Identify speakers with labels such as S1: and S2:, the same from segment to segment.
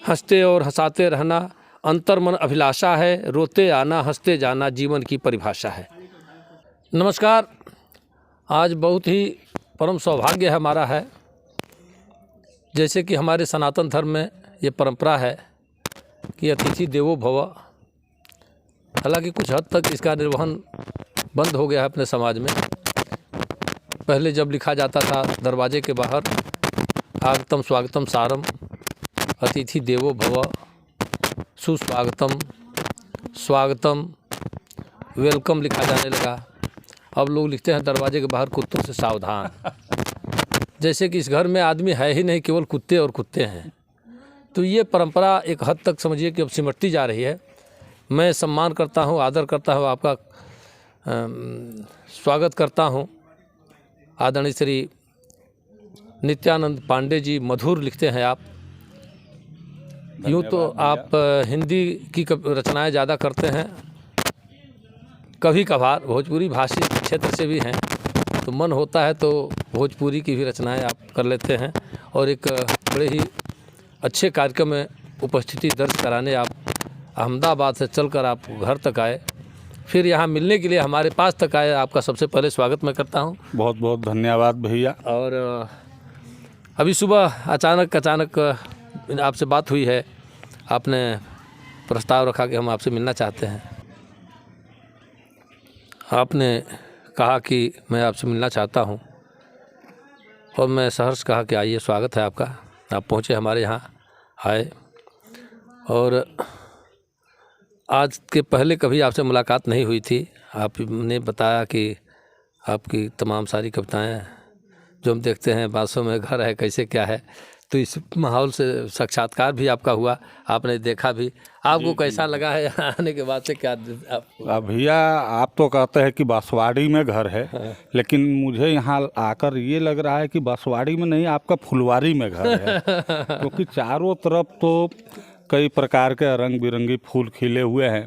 S1: हंसते और हंसाते रहना अंतर मन अभिलाषा है, रोते आना हंसते जाना जीवन की परिभाषा है। नमस्कार। आज बहुत ही परम सौभाग्य हमारा है, जैसे कि हमारे सनातन धर्म में ये परंपरा है कि अतिथि देवो भव। हालांकि कुछ हद तक इसका निर्वहन बंद हो गया है अपने समाज में। पहले जब लिखा जाता था दरवाजे के बाहर आगतम स्वागतम सारम, अतिथि देवो भव, सुस्वागतम, स्वागतम, वेलकम लिखा जाने लगा। अब लोग लिखते हैं दरवाजे के बाहर कुत्तों से सावधान, जैसे कि इस घर में आदमी है ही नहीं, केवल कुत्ते और कुत्ते हैं। तो ये परंपरा एक हद तक समझिए कि अब सिमटती जा रही है। मैं सम्मान करता हूँ, आदर करता हूँ, आपका स्वागत करता हूँ। आदरणीय श्री नित्यानंद पांडे जी मधुर लिखते हैं आप। यूँ तो आप हिंदी की रचनाएं ज़्यादा करते हैं, कभी कभार भोजपुरी भाषी क्षेत्र से भी हैं, तो मन होता है तो भोजपुरी की भी रचनाएं आप कर लेते हैं। और एक बड़े ही अच्छे कार्यक्रम में उपस्थिति दर्ज कराने आप अहमदाबाद से चलकर आप घर तक आए, फिर यहाँ मिलने के लिए हमारे पास तक आए। आपका सबसे पहले स्वागत मैं करता हूँ।
S2: बहुत बहुत धन्यवाद भैया।
S1: और अभी सुबह अचानक आपसे बात हुई है, आपने प्रस्ताव रखा कि हम आपसे मिलना चाहते हैं। आपने कहा कि मैं आपसे मिलना चाहता हूँ और मैं सहर्ष कहा कि आइए, स्वागत है आपका। आप पहुँचे, हमारे यहाँ आए। और आज के पहले कभी आपसे मुलाकात नहीं हुई थी। आपने बताया कि आपकी तमाम सारी कविताएं जो हम देखते हैं, बांसों में घर है, कैसे क्या है, तो इस माहौल से साक्षात्कार भी आपका हुआ, आपने देखा भी। आपको कैसा लगा है यहाँ आने के बाद से? क्या
S2: भैया, आप तो कहते हैं कि बांसवाड़ी में घर है, लेकिन मुझे यहाँ आकर ये लग रहा है कि बांसवाड़ी में नहीं, आपका फुलवारी में घर है। क्योंकि चारों तरफ तो कई प्रकार के रंग बिरंगी फूल खिले हुए हैं।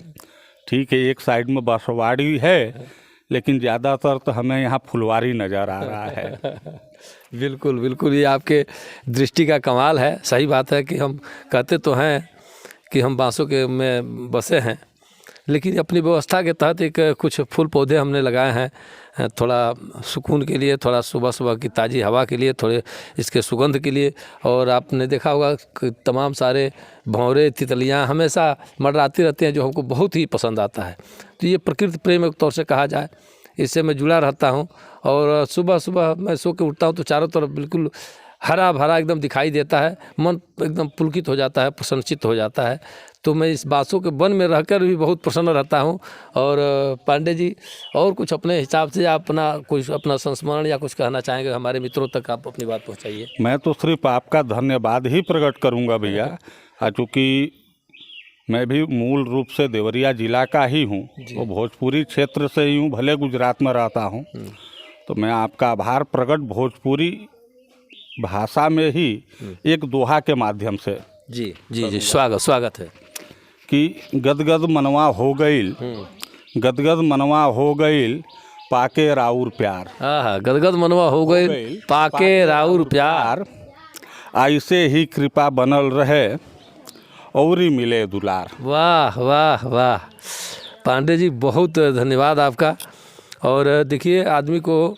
S2: ठीक है, एक साइड में बांसवाड़ी है, लेकिन ज़्यादातर तो हमें यहाँ फुलवारी नज़र आ रहा है।
S1: बिल्कुल बिल्कुल, ये आपके दृष्टि का कमाल है। सही बात है कि हम कहते तो हैं कि हम बांसों के में बसे हैं, लेकिन अपनी व्यवस्था के तहत एक कुछ फूल पौधे हमने लगाए हैं, थोड़ा सुकून के लिए, थोड़ा सुबह सुबह की ताज़ी हवा के लिए, थोड़े इसके सुगंध के लिए। और आपने देखा होगा कि तमाम सारे भंवरे तितलियां हमेशा मंडराती रहती हैं, जो हमको बहुत ही पसंद आता है। तो ये प्रकृति प्रेम एक तौर से कहा जाए, इससे मैं जुड़ा रहता हूँ। और सुबह सुबह मैं सो के उठता हूँ तो चारों तरफ बिल्कुल हरा भरा एकदम दिखाई देता है, मन एकदम पुलकित हो जाता है, प्रसन्नचित्त हो जाता है। तो मैं इस बांसों के वन में रहकर भी बहुत प्रसन्न रहता हूँ। और पांडे जी, और कुछ अपने हिसाब से आप अपना संस्मरण या कुछ कहना चाहेंगे हमारे मित्रों तक? आप अपनी बात पहुँचाइए।
S2: मैं तो सिर्फ आपका धन्यवाद ही प्रकट करूँगा भैया, चूँकि मैं भी मूल रूप से देवरिया जिला का ही हूँ, वो भोजपुरी क्षेत्र से ही हूँ, भले गुजरात में रहता हूँ। तो मैं आपका आभार प्रकट भोजपुरी भाषा में ही एक दोहा के माध्यम से
S1: जी जी जी, स्वागत है
S2: कि गदगद मनवा हो गईल, गदगद मनवा हो गईल, पाके राउर प्यार।
S1: गदगद मनवा हो गईल, पाके राउर प्यार,
S2: ऐसे ही कृपा बनल रहे और ही मिले दुलार।
S1: वाह वाह वाह पांडे जी, बहुत धन्यवाद आपका। और देखिए, आदमी को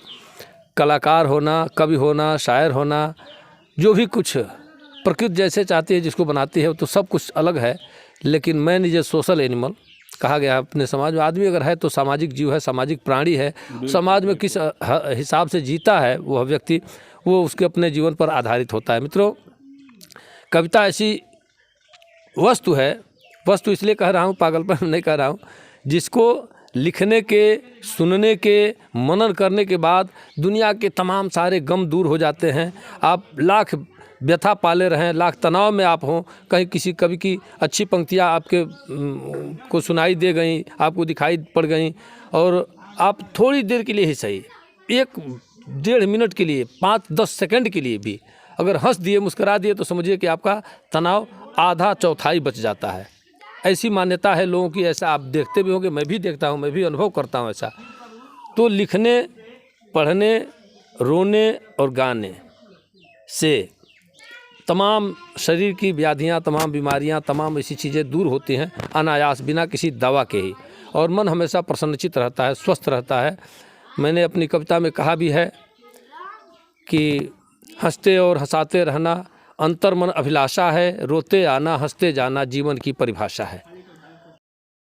S1: कलाकार होना, कवि होना, शायर होना, जो भी कुछ प्रकृति जैसे चाहती है जिसको बनाती है, तो सब कुछ अलग है। लेकिन man is a social animal कहा गया है अपने समाज में। आदमी अगर है तो सामाजिक जीव है, सामाजिक प्राणी है। समाज में किस हिसाब से जीता है वह व्यक्ति, वो उसके अपने जीवन पर आधारित होता है। मित्रों, कविता ऐसी वस्तु है, वस्तु इसलिए कह रहा हूँ, पागलपन नहीं कह रहा हूँ, जिसको लिखने के, सुनने के, मनन करने के बाद दुनिया के तमाम सारे गम दूर हो जाते हैं। आप लाख व्यथा पाले रहें, लाख तनाव में आप हों, कहीं किसी कवि की अच्छी पंक्तियाँ आपके को सुनाई दे गई, आपको दिखाई पड़ गई, और आप थोड़ी देर के लिए ही सही, 1-1.5 मिनट के लिए, 5-10 सेकंड के लिए भी अगर हंस दिए, मुस्करा दिए, तो समझिए कि आपका तनाव आधा चौथाई बच जाता है। ऐसी मान्यता है लोगों की, ऐसा आप देखते भी होंगे, मैं भी देखता हूँ, मैं भी अनुभव करता हूँ ऐसा। तो लिखने, पढ़ने, रोने और गाने से तमाम शरीर की व्याधियाँ, तमाम बीमारियाँ, तमाम ऐसी चीज़ें दूर होती हैं अनायास, बिना किसी दवा के ही, और मन हमेशा प्रसन्नचित रहता है, स्वस्थ रहता है। मैंने अपनी कविता में कहा भी है कि हंसते और हंसाते रहना अंतर मन अभिलाषा है, रोते आना हंसते जाना जीवन की परिभाषा है।